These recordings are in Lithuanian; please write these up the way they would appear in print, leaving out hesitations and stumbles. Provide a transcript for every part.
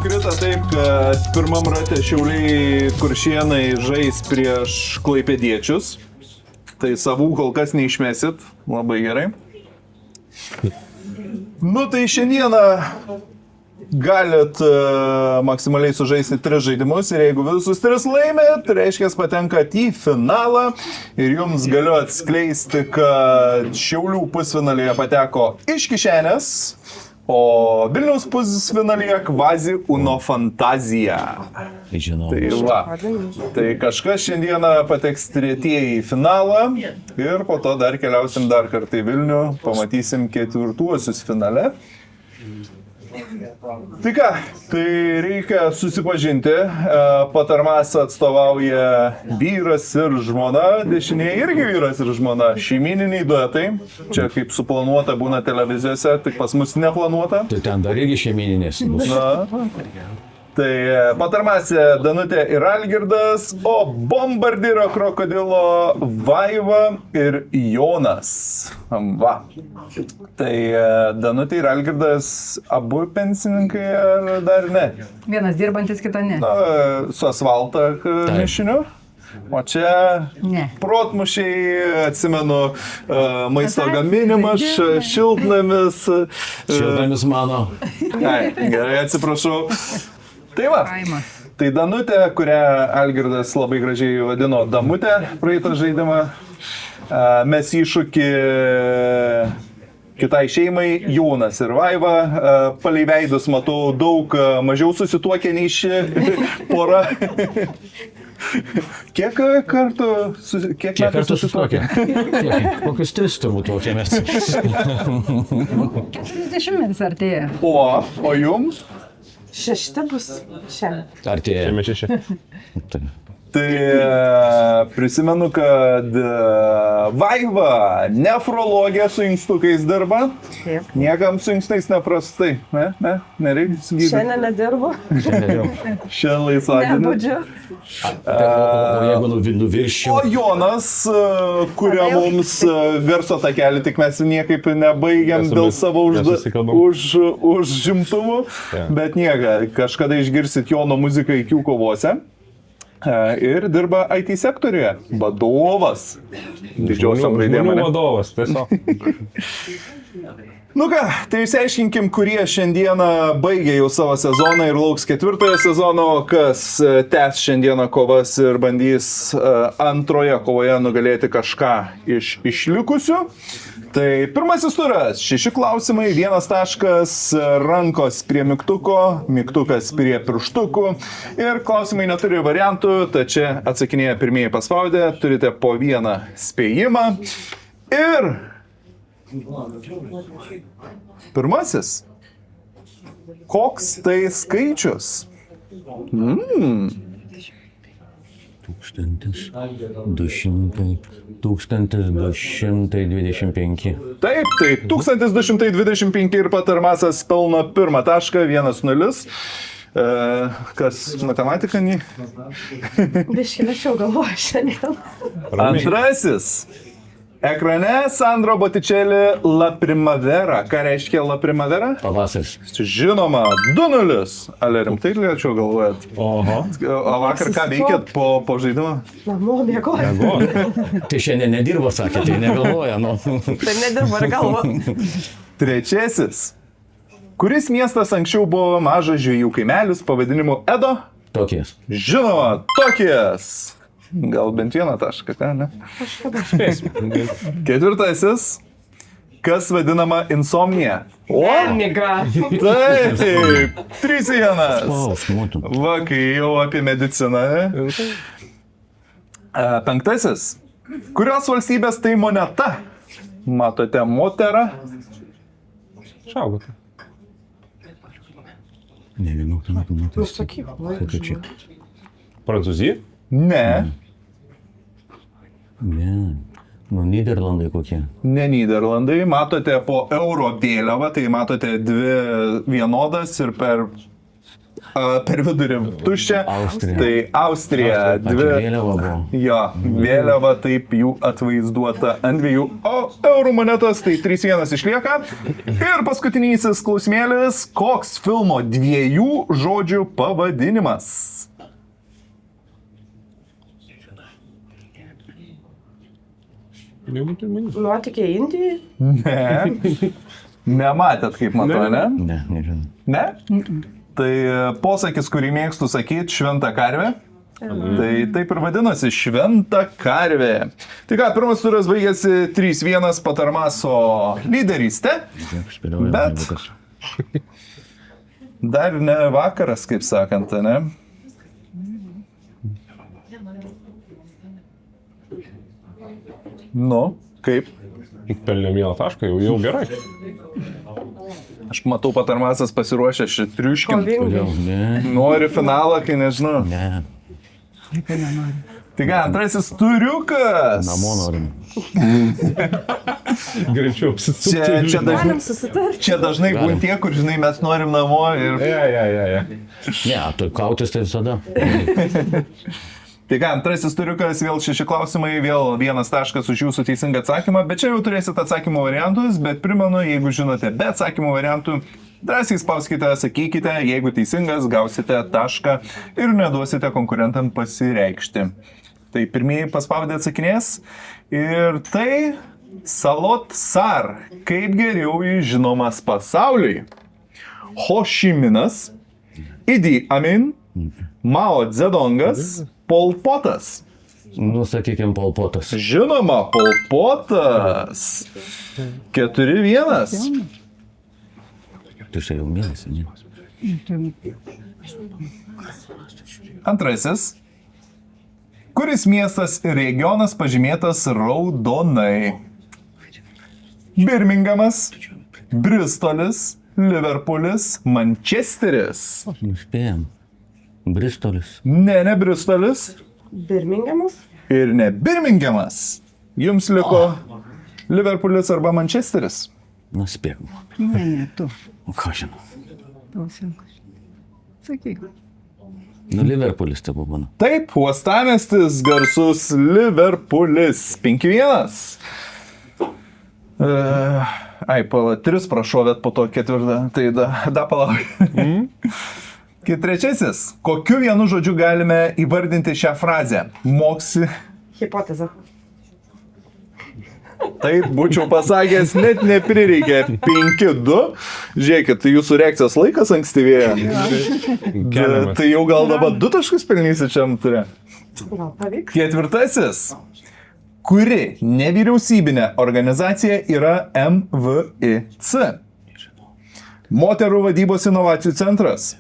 krito taip, kad pirmam rate Šiauliai Kuršėnai žais prieš klaipėdiečius. Tai savų kol kas neišmesit. Labai gerai. Nu tai šiandieną galit maksimaliai sužaisti 3 žaidimus ir jeigu visus 3 laimėt, tai reiškia patenkat į finalą ir jums galiu atskleisti, kad Šiaulių pusfinalyje pateko iš kišenės, o Vilniaus pusfinalyje Kvazi Uno Fantazija. Žinau. Tai va, tai kažkas šiandieną pateks tretieji į finalą ir po to dar keliausim dar kartą į Vilnių, pamatysim ketvirtuosius finale. Tai ką, tai reikia susipažinti, Patarmas atstovauja vyras ir žmona, dešinėje irgi vyras ir žmona, šeimininiai duetai, čia kaip suplanuota būna televizijose, tik pas mus neplanuota. Tai ten dar irgi šeimininės bus. Tai Patarmasė Danutė ir Algirdas, o Bombardyro krokodilo Vaiva ir Jonas. Va. Tai Danutė ir Algirdas abu pensininkai ar dar ne? Vienas dirbantis, kita ne. Na, su asfaltą mišiniu. O čia Ne. protmušiai, atsimenu, maisto gaminimas, šiltnamis. Šildamis mano. Ai, gerai, atsiprašau. Tai va, Kaimas. tai Danutė, kurią Algirdas labai gražiai vadino Damutė praeitą žaidimą, mes iššūkį kitai šeimai, Jonas ir Vaiva, palei veidus matau daug mažiau susituokę nei ši pora. Kiek kartų susituokė? Kokius 3 turbūt tuokėmės. 30 metais artėja. O jums? 6 bus šiandien. Artėja. Tai prisimenu, kad Vaiva nefrologė su inkstukais dirba. Taip. Niekam su inkstais neprastai. Nereikia gydyti. Šiandien nedirbu, Šiandien laisvadienį. nebūdžiu. O jeigu nuvirščiau. O Jonas, kurio mums garso takelį, tik mes niekaip nebaigiam dėl savo užimtumų. Bet nieka, kažkada išgirsit Jono muziką IQ kovose. Ir dirba IT sektoriuje. Vadovas. Didžiosiom raidėm. Vadovas, tiesiog. Nu ką, tai išsiaiškinkim, kurie šiandieną baigė jau savo sezoną ir lauks 4 sezono, kas tęs šiandieną kovas ir bandys antroje kovoje nugalėti kažką iš išlikusių. Tai pirmasis turas, 6 klausimai, 1 taškas, rankos prie mygtuko, mygtukas prie pirštukų ir klausimai neturi variantų, tačiau atsakinėja pirmieji paspaudę, turite po 1 spėjimą ir pirmasis, koks tai skaičius? 1225. Taip, tai 1225 ir Patarmasas pelno 1 tašką, 1-0. Kas matematika? Biškį lėčiau galvoju šiandien. Antrasis. Ekrane Sandro Botticelli La Primavera. Ką reiškia La Primavera? Pavasaris. Žinoma, 2-0. Ale rimtai lėčiau galvojat? Oho. O vakar ką veikėt po žaidimo? Namo mėgoju. Tai šiandien nedirbo, sakė, tai negalvoja. Nu. Tai nedirbu ir galvo. Trečiasis. Kuris miestas anksčiau buvo mažas žvejų kaimelis pavadinimu Edo? Tokies. Žinoma, Tokijas. Gal bent 1 tašką, ką, ne? Ketvirtasis. Kas vadinama insomnija? O, Miga. taip, 3-1. O, smutų. Va, kai jau apie mediciną. Penktasis. Kurios valstybės tai moneta? Matote moterą? Šaugote. Ne, 11 metų. Prancūzija? Ne. Ne. Nu, Nyderlandai kokie. Ne Nyderlandai. Matote po euro vėliavą, tai matote 2 vienodas ir per per vidurį tuščia. Austrija. Tai Austrija. Ačiū, Dvi. vėliava buvo. Jo, vėliava taip jų atvaizduota ant 2 eurų monetos, tai 3-1 išlieka. Ir paskutinysis klausimėlis, koks filmo 2 žodžių pavadinimas? Nuotykiai Indijai. Ne. Nematėt, kaip matau, ne? Ne, nežinau. Ne? Tai posakis, kurį mėgstu sakyti, šventa karvė. Tai taip ir vadinasi, šventa karvė. Tai ką, pirmas turas baigėsi 3-1 Patarmaso lyderystė. Bet dar ne vakaras, kaip sakant, ne? Nu, kaip? Pelnė vieną tašką, jau gerai. Aš matau, Patarmasas pasiruošę šitriuškinti. Kodėl? Ne. Nori finalą, kai nežinau. Ne. Tikrai nenoriu. Tai ką, antrasis turiukas. Namo norim. Greičiau apsisukti. Galim susitarti. Čia dažnai būna tie, kur, žinai, mes norim namo ir... Ja. Ne, tu kautis tai visada. Tai ką, antrasis turiukas, vėl 6 klausimai, vėl 1 taškas už jūsų teisingą atsakymą, bet čia jau turėsite atsakymo variantus, bet primenu, jeigu žinote be atsakymo variantų, drąsiai spauskite, sakykite, jeigu teisingas, gausite tašką ir neduosite konkurentam pasireikšti. Tai pirmieji paspaudę atsakinės ir tai Salot Sar, kaip geriau jis žinomas pasauliui. Ho Ši Minas, Idi Amin, Mao Dzedongas, Pol Potas. Nu, sakykime, Pol Potas. Žinoma, Pol Potas. 4-1. Tu čia jau mėnesį, ne? Antrasis. Kuris miestas ir regionas pažymėtas raudonai? Birmingamas, Bristolis, Liverpoolis, Mančesteris. Nuspėjom. Bristolis. Ne Bristolis Birmingamas. ir ne Birmingamas. Jums liko Liverpoolis arba Mančesteris. Na, spėk. Ne, tu. O ką žinau? Klausim. Sakyk. Nu, Liverpoolis tai buvo mano. Taip, uostamiestis garsus Liverpoolis. 5-1. Ai, pala, 3 prašovėt po to 4. Tai da palauk. Trečiasis. Kokiu vienu žodžiu galime įvardinti šią frazę? Moksi. Hipotezė. Taip, būčiau pasakęs, net neprireikė. 5-2. Žiūrėkit, tai jūsų reakcijos laikas ankstyvėja. Tai jau gal dabar 2 taškus pelnysi čia turė. Gal pavyks? 4. Kuri nevyriausybinė organizacija yra MVIC? Moterų vadybos inovacijų centras.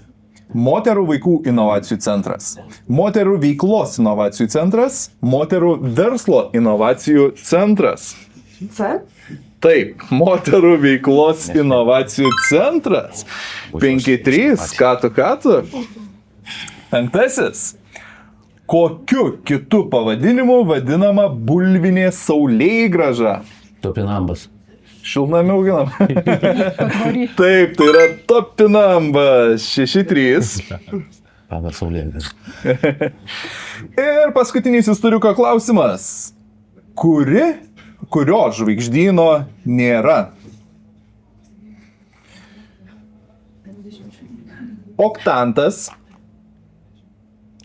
Moterų vaikų inovacijų centras. Moterų veiklos inovacijų centras. Moterų verslo inovacijų centras. C. Taip, moterų veiklos inovacijų centras. 5-3, ką tu? 5. Kokiu kitu pavadinimu vadinama bulvinė saulėgrąža? Topinambas. Šiltnamį auginam. Taip, tai yra topinambas. 6-3. Pagal saulėgrąžą. Ir paskutinysis turiuko klausimas. Kurio žvaigždyno nėra? Oktantas.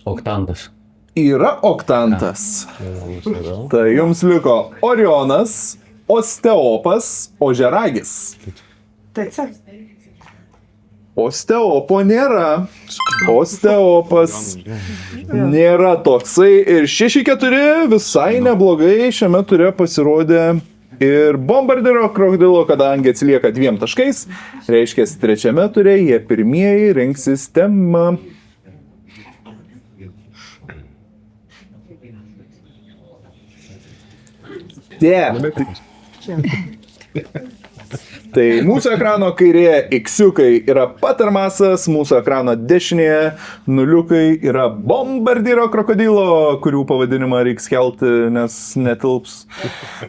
Oktantas. Yra oktantas. Tai jums liko Orionas, Osteopas, Ožiaragis. Tai C. Osteopo nėra. Osteopas nėra toksai. Ir 6-4 visai neblogai šiame ture pasirodė ir Bombardiero krokodilo, kadangi atsilieka 2 taškais. Reiškia, 3 ture jie pirmieji rinksis temą. Tai mūsų ekrano kairėje X-iukai yra Patarmasas, mūsų ekrano dešinėje nuliukai yra Bombardiero krokodilo, kurių pavadinimą reiks kelti, nes netilps.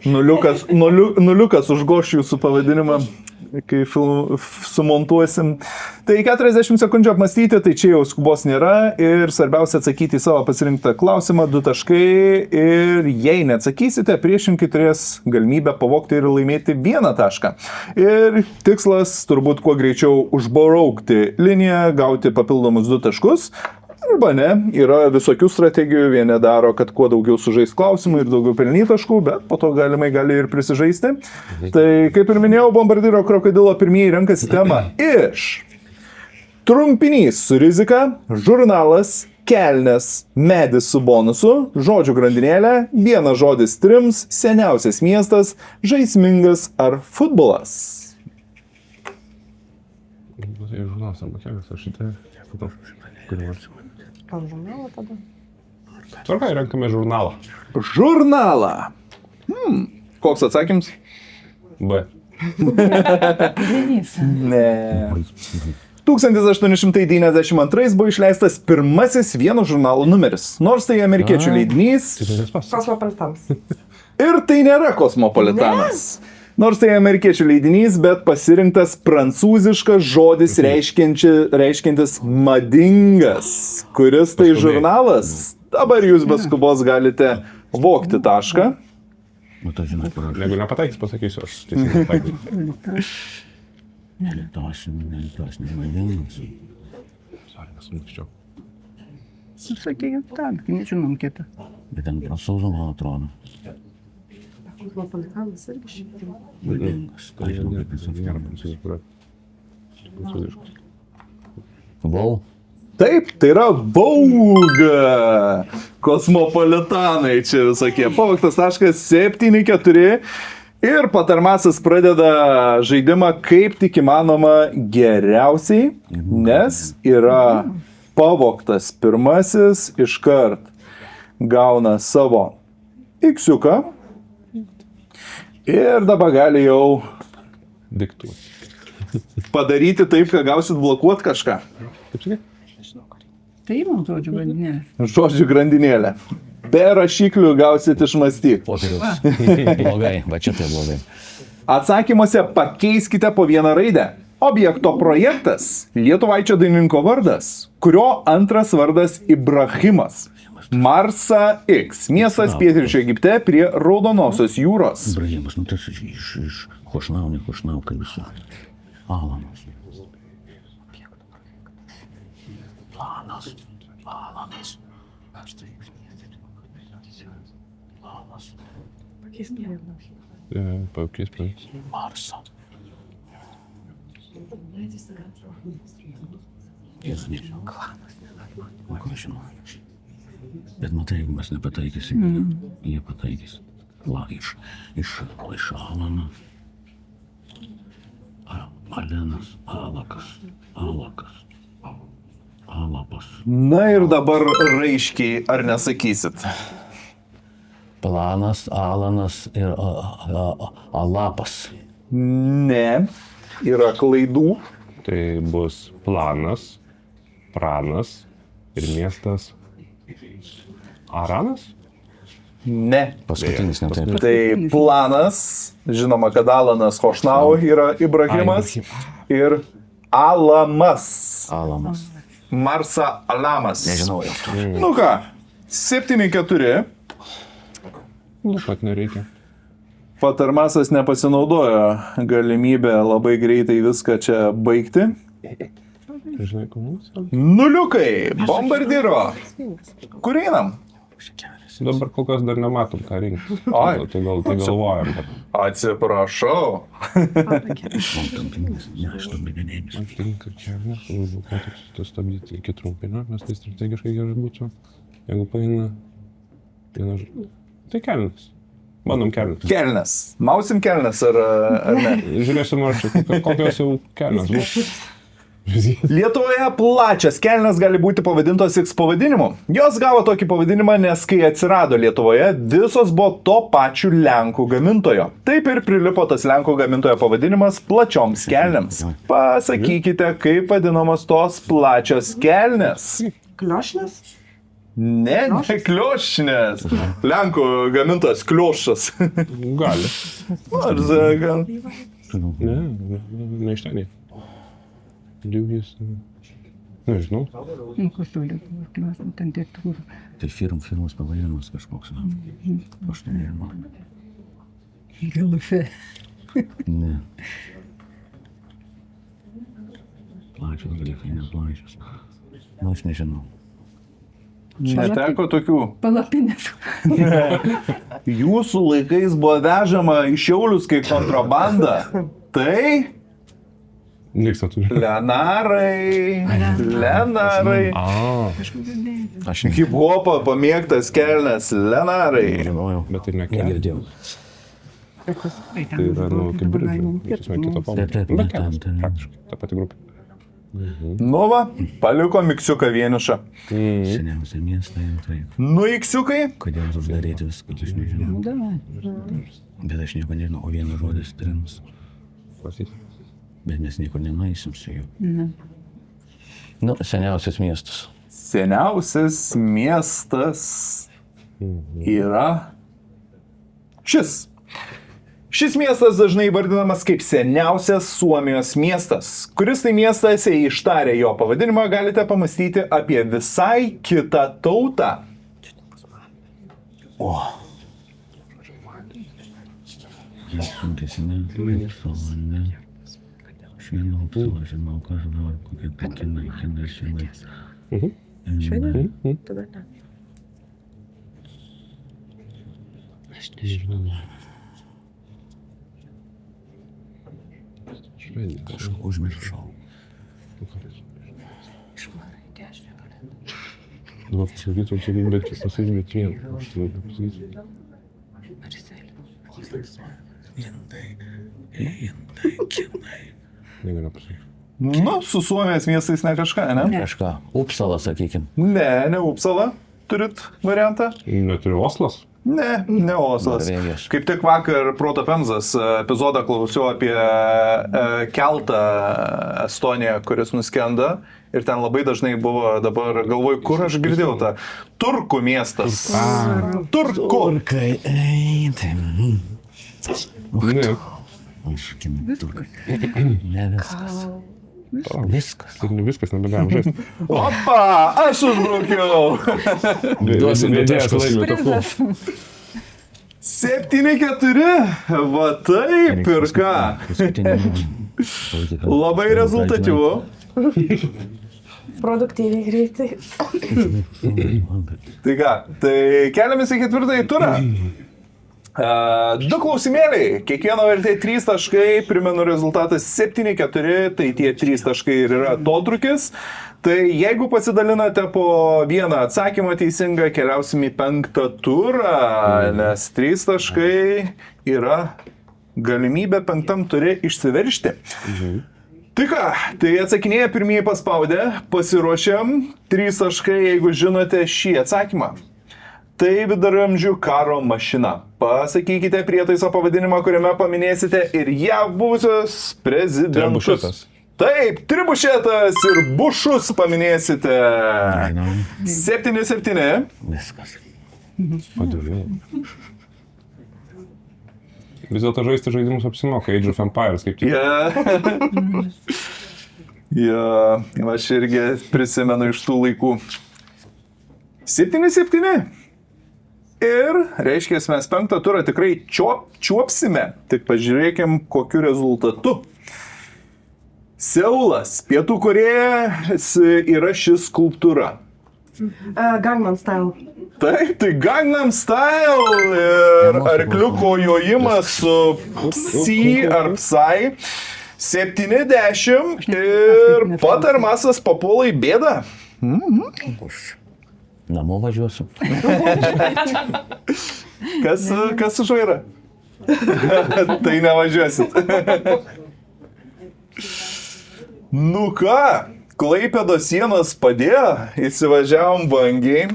Nuliukas užgoš jūsų pavadinimą. kai sumontuosim. Tai 40 sekundžių apmastyti, tai čia jau skubos nėra ir svarbiausia atsakyti į savo pasirinktą klausimą, 2 taškai ir jei neatsakysite, priešininkai turės galimybę pavogti ir laimėti 1 tašką. Ir tikslas turbūt kuo greičiau užbraukti liniją, gauti papildomus 2 taškus. Arba ne, yra visokių strategijų, vieni daro, kad kuo daugiau sužais klausimų ir daugiau pelnyti taškų, bet po to gali ir prisižaisti. Tai kaip ir minėjau, Bombardiro krokodilo pirmieji renkasi temą iš trumpinys su rizika, žurnalas, kelnes, medis su bonusu, žodžių grandinėlė, vienas žodis trims, seniausias miestas, žaismingas ar futbolas. Tai žurnalas arba kelias, aš šitą kurį nors. Gal žurnalą tada? Tvarkai, renkame žurnalą. Žurnalą. Koks atsakymas? B. Denys. Ne. 1892 buvo išleistas pirmasis vieno žurnalo numeris, nors tai amerikiečių leidinys Kosmopolitans. ir tai nėra Kosmopolitanas. Nors tai amerikiečių leidinys, bet pasirinktas prancūziškas žodis reiškiantis madingas. Kuris tai žurnalas? Dabar jūs be skubos galite vogti tašką. Nu, tai žinai, kur aš. Jeigu nepataikys, pasakysiu, aš teisingai pataikiau. Nelitos, nemadingas. Sorry, nesumikščiau. Sakykime, tam, nežinom kitą. Bet ten prancūzų, man atrodo. Kosmopolitanas irgi šiek tiek. Madingas. Ką žinau, kaip jis atrodo. Prancūziškas. Bau. Taip, tai yra Vogue. Kosmopolitanai čia visokie. Pavogtas taškas 7-4. Ir patarmasis pradeda žaidimą kaip tik įmanoma geriausiai, nes yra pavogtas pirmasis, iškart gauna savo iksiuką ir dabar gali jau Diktų. padaryti taip, kad gausit blokuoti kažką. Kaip sakai? Tai imam žodžių grandinėlę. Žodžių grandinėlę. Be rašyklių gausit išmąstyti. Popieriaus. Blogai, va čia tai blogai. Atsakymuose pakeiskite po vieną raidę. Objekto projektas - lietuvaičio dainininko vardas, kurio antras vardas Ibrahimas. Marsa X - miestas pietryčio Egipte prie Raudonosios jūros. Ibrahimas, nu tas iš Hošnau, ne Hošnau, kaip visų. Alanas. Planas. Pakeis pavadinimą. Paukės praeis. Marsa. Jis nežinau. O ko žinau? Bet matai, jeigu mes nepataikysim, jie pataikys. Iš Alano. Alenas, Alakas. Alapas. Na ir dabar raiškiai, ar nesakysit? Planas, Alanas ir Alapas. Ne, yra klaidų. Tai bus planas, pranas ir miestas Aranas? Ne. Paskutinis ne taip. Tai planas, žinoma, kad Alanas Hošnau yra Ibrahimas ir Alamas. Alamas. Marsa Alamas. Nežinau jau. Nu ką, 7-4. Pat nereikia. Patarmasas nepasinaudojo galimybę labai greitai viską čia baigti. Žinai, ko mums? Nuliukai, Bombardiro. Kur einam? Dabar kol kas dar nematom, ką rinkti. Ai. Tai galvojam, kad Atsiprašau. Ne, aš labai vienėnis. man tinka čia, ar ne? Tu stabdyti iki trumpinio, mes tai strategiškai gerai būčiau. Jeigu paina, tai kelnes. Bandom kelnes. Kelnes. Mausim kelnes ar ne? Žiūrėsim, ar čia kokios jau kelnes bus. Lietuvoje plačias kelnes gali būti pavadintos X pavadinimu. Jos gavo tokį pavadinimą, nes kai atsirado Lietuvoje, visos buvo to pačiu Lenkų gamintojo. Taip ir prilipo tas Lenkų gamintojo pavadinimas plačioms kelnėms. Pasakykite, kaip vadinamos tos plačios kelnes. Kliošnis? Ne, ne kliošinės. Lenkų gamintojas kliošas. Gali. Gal žinau. Ne iš ten. Liūgis. Nežinau. Nu, kas tau Lietuvos klasė, ten tiek tų. Tai firmos pavadinimas kažkoks. Aš tai nežinau. Galufe. Ne. Plačios dalykai, neplačios. Nu, aš nežinau. Neteko tokių. Palapinės. Jūsų laikais buvo vežama į Šiaulius kaip kontrabanda. Tai Nieks neturi. Lenarai. Aš Hip-hopą pamėgtas kelnes. Lenarai. nežinojau. Bet ir Negirdėjau. Tai Tai yra, nu, kaip bridžai. Kita pavadė. Taip, Bet ten, kelias, ten. praktiškai, ta pati grupė. Nu va, paliko miksiuką vienišą. Seniausia miestą jau taip. Nu, iksiukai. Kodėl uždaryti viską, aš nežinau. Nu, davai. Bet aš nieko nežinau, o vienas žodis trims. Klausys. Bet mes niekur nenueisim su juo. Ne. Nu, seniausias miestas. Seniausias miestas yra šis. Šis miestas dažnai vardinamas kaip seniausias Suomijos miestas. Kuris tai miestas, jei ištarę jo pavadinimą, galite pamastyti apie visai kitą tautą. Sunkėsi, ne? Savo, ne? Aš žinau, savo, žinau, ką žinau, kokie pekinai, kinai. Švedija? Tada ne. Aš nežinau. Švedija. Kažką užmiršau. Nu, pasakytum, čia vien, bet pasakyti, bet vien. Aš tai pasakysiu. Indai, kinai. Negaliu pasakyti. Nu, su Suomijos miestais ne kažką, ne? Kažką. Upsala, sakykim. Ne Upsala. Turit variantą? Neturiu Oslas. Ne Oslas. Norvegijos. Kaip tik vakar Proto Pemzas epizodą klausiau apie keltą Estoniją, kuris nuskendo. Ir ten labai dažnai buvo, dabar galvoju, kur aš girdėjau tą. Turkų miestas. Turkų. Turkai, ei, tai... Ne. Užkime, turkai. Ne viskas. Viskas. Tai viskas nebegalim žaisti. Opa, aš užbraukiau. Duosim du taškus. laimė taškų. 7-4. Va taip ir ką. Labai rezultatyvu. Produktyviai greitai. Tai ką, tai keliamės į ketvirtąjį turą. Du klausimėliai, kiekvieno vertė 3 taškai, primenu rezultatas 7-4, tai tie 3 taškai ir yra atotrūkis. Tai jeigu pasidalinate po vieną atsakymą teisingą, keliausim į 5 turą, nes 3 taškai yra galimybė 5 turė išsiveršti. Tai ką, tai atsakinėja pirmieji paspaudę, pasiruošiam 3 taškai, jeigu žinote šį atsakymą. Tai viduramžių karo mašina. Pasakykite prietaiso pavadinimą, kuriame paminėsite ir JAV buvusios prezidentus. Tribušetas. Taip, Tribušetas ir Bušus paminėsite. 7-7. Viskas. Padavėjau. Vis dėlto žaisti žaidimus apsimoka, Age of Empires kaip tik. Ja, aš irgi prisimenu iš tų laikų. 7-7. Ir, reiškia, mes 5 turą tikrai čiuopsime. Tik pažiūrėkim, kokiu rezultatu. Seulas, Pietų Korėja yra ši skulptūra. Gangnam Style. Taip, tai Gangnam Style ir arkliuko jojimas su Psy ar Psy. 70 ir Patarmasas papuola į bėdą. Namo važiuosiu. Kas už vairą? Tai nevažiuosit. Nu ką, Klaipėdos sienos padėjo, įsivažiavom vangiai.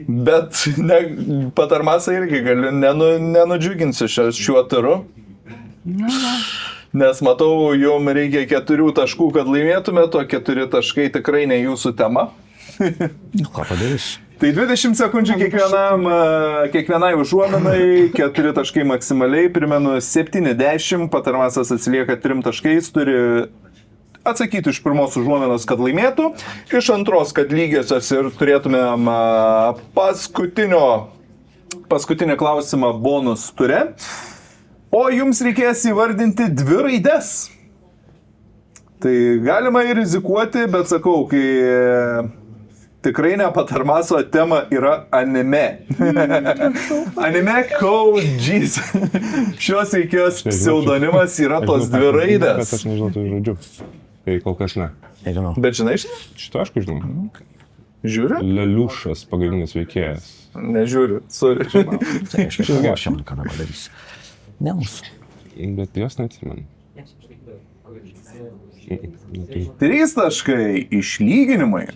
Bet Patarmasą irgi galiu nenudžiuginsiu šiuo turu. Nes matau, jums reikia 4 taškų, kad laimėtumėte, o 4 taškai tikrai ne jūsų tema. Ką padarys? Tai 20 sekundžių kiekvienai užuominai, 4 taškai maksimaliai, primenu 70, patarmasas atsilieka 3 taškais, turi atsakyti iš pirmos užuominos, kad laimėtų, iš antros, kad lygiosios ir turėtumėm paskutinį klausimą bonus ture. O jums reikės įvardinti 2 raides. Tai galima ir rizikuoti, bet sakau, kai tikrai ne patarmaso tema yra anime. Anime Code Geass. Šios veikėjos pseudonimas yra tos 2 Bet raidės. aš nežinau tų žodžių. Tai kol kas ne. Nežinau. Bet žinai, šitą? Šitą aišku žinau. Žiūri? Leliušas pagrindinis veikėjas. Nežiūriu, sorry. Tai aš šiandien ką dabar darysiu. Ne mūsų. Bet jos neatsimenu. 3 taškai išlyginimai.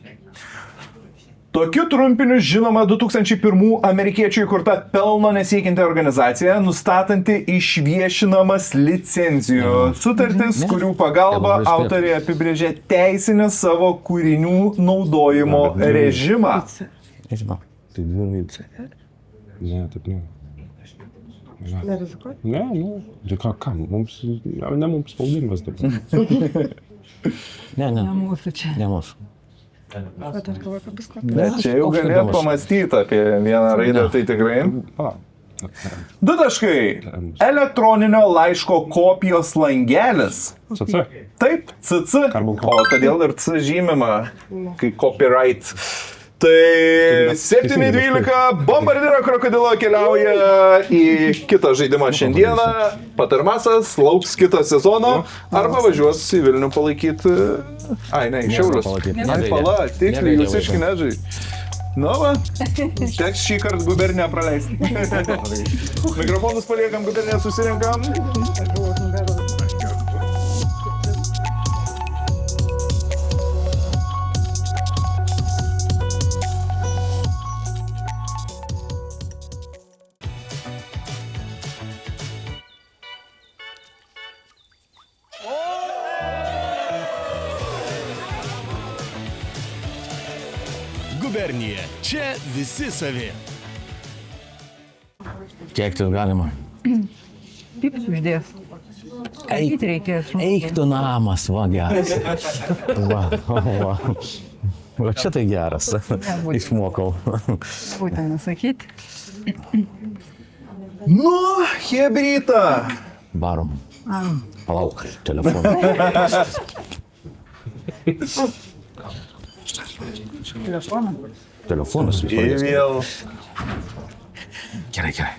Tokiu trumpiniu žinoma 2001 amerikiečių įkurta pelno nesiekianti organizacija, nustatanti išviešinamas licencijų sutartis, kurių pagalba autoriai apibrėžė teisinį savo kūrinių naudojimo režimą. Nežinau. Tai 2 raidės. Ne, taip ne. Nerizikuoti? Ne, tai kam? Ne mums spaudimas dabar. Ne. Ne mūsų čia. Ne mūsų. Bet aš galvoju, kad bus ko. Bet čia jau galėt pamastyti apie vieną raidę, tai tikrai. Palauk. 2 taškai. Elektroninio laiško kopijos langelis. CC. Taip, CC. Carbon O todėl ir C žymima, kai copyright. Tai 7-12 Bombardiro krokodilo keliauja į kitą žaidimą šiandieną. Patarmasas lauks kito sezono arba važiuos į Vilnių palaikyti. Ai, ne, į Šiaulius. Ai, pala, tiksliai, jūs iški nežai. Nu, va, teks šį kartą gubernę praleisti. Mikrofonus paliekam, gubernę susirinkam. Gubernija. Čia visi savi. Kiek tai galima? Kaip uždės? Eik reikės. Eik tu namas, va geras. Va. Va čia tai geras. Išmokau. Būtent sakyti. Nu, hebryta. Varom. Palauk, telefoną. Telefonas vis Ir pradės. vėl. Gerai.